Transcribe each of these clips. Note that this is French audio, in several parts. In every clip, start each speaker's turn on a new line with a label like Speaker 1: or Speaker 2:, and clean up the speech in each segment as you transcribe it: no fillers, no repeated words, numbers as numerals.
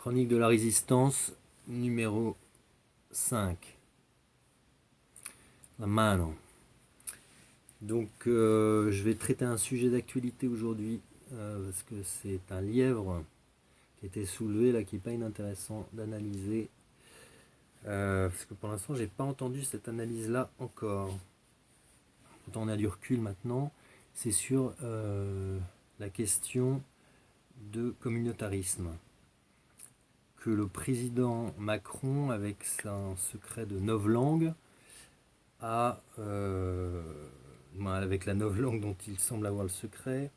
Speaker 1: Chronique de la résistance, numéro 5. La mano. Donc, je vais traiter un sujet d'actualité aujourd'hui, parce que c'est un lièvre qui a été soulevé, là, qui n'est pas inintéressant d'analyser. Parce que pour l'instant, j'ai pas entendu cette analyse-là encore. Pourtant, on a du recul maintenant. C'est sur la question de communautarisme. Que le président Macron, avec son secret de novlangue, avec la novlangue dont il semble avoir le secret,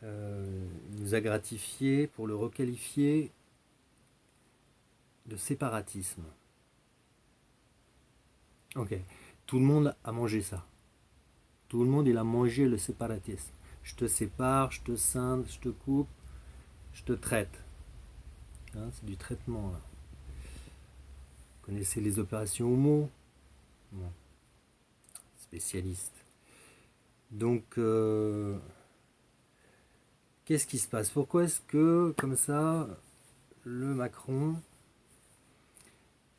Speaker 1: nous a gratifié pour le requalifier de séparatisme. Ok, tout le monde a mangé ça. Tout le monde, il a mangé le séparatisme. Je te sépare, je te scinde, je te coupe, je te traite. Hein, c'est du traitement, là. Vous connaissez les opérations Homo? Bon. Spécialiste. Donc, qu'est-ce qui se passe? Pourquoi est-ce que, comme ça, le Macron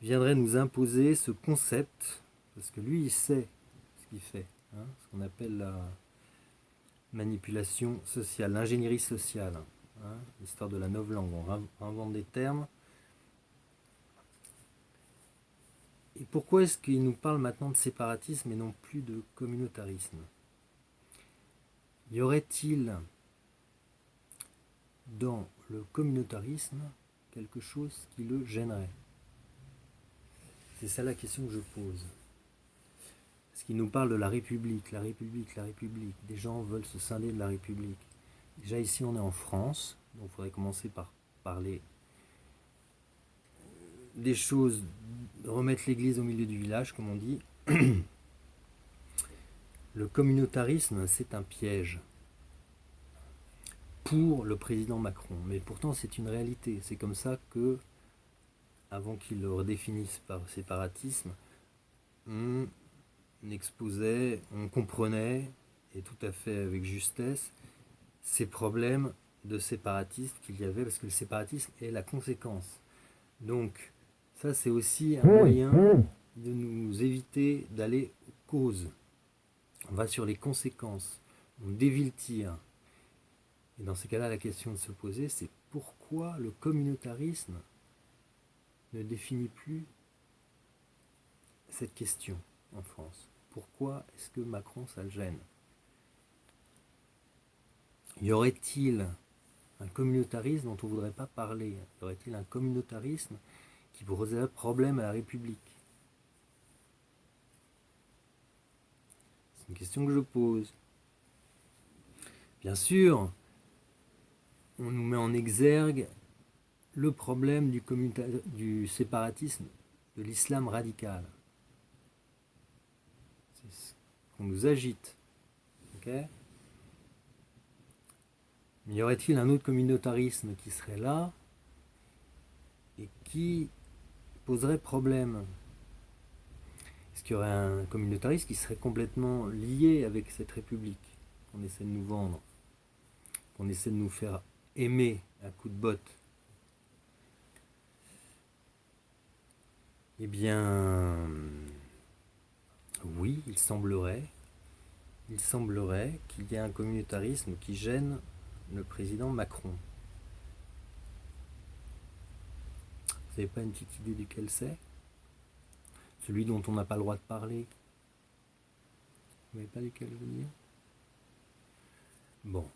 Speaker 1: viendrait nous imposer ce concept? Parce que lui, il sait ce qu'il fait. Hein, ce qu'on appelle la manipulation sociale, l'ingénierie sociale. Hein, l'histoire de la novlangue. On invente des termes. Et pourquoi est-ce qu'il nous parle maintenant de séparatisme et non plus de communautarisme? Y aurait-il dans le communautarisme quelque chose qui le gênerait? C'est ça la question que je pose. Parce qu'il nous parle de la République, la République, la République. Des gens veulent se scinder de la République. Déjà ici on est en France, donc il faudrait commencer par parler des choses, remettre l'église au milieu du village, comme on dit. Le communautarisme, c'est un piège pour le président Macron. Mais pourtant, c'est une réalité. C'est comme ça que, avant qu'il le redéfinisse par séparatisme, on exposait, on comprenait, et tout à fait avec justesse, ces problèmes de séparatisme qu'il y avait, parce que le séparatisme est la conséquence. Donc, ça, c'est aussi un moyen de nous éviter d'aller aux causes. On va sur les conséquences, on déviltire. Et dans ces cas-là, la question de se poser, c'est pourquoi le communautarisme ne définit plus cette question en France? Pourquoi est-ce que Macron, ça le gêne? Y aurait-il un communautarisme dont on ne voudrait pas parler? Y aurait-il un communautarisme qui poserait problème à la République? C'est une question que je pose. Bien sûr, on nous met en exergue le problème du séparatisme, de l'islam radical. C'est ce qu'on nous agite. Okay, mais y aurait-il un autre communautarisme qui serait là et qui poserait problème? Est-ce qu'il y aurait un communautarisme qui serait complètement lié avec cette République qu'on essaie de nous vendre, qu'on essaie de nous faire aimer à coups de botte? Eh bien, oui, il semblerait qu'il y ait un communautarisme qui gêne le président Macron. Vous n'avez pas une petite idée duquel c'est? Celui dont on n'a pas le droit de parler? Vous n'avez pas duquel je veux dire? Bon.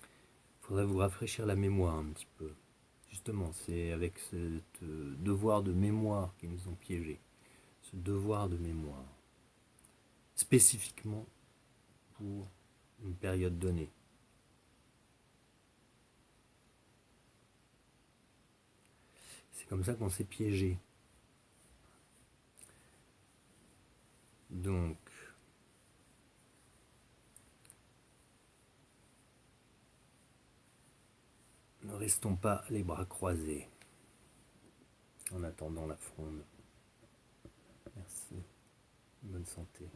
Speaker 1: Il faudrait vous rafraîchir la mémoire un petit peu. Justement, c'est avec ce devoir de mémoire qu'ils nous ont piégés. Ce devoir de mémoire. Spécifiquement pour une période donnée. C'est comme ça qu'on s'est piégé. Donc, ne restons pas les bras croisés en attendant la fronde. Merci. Bonne santé.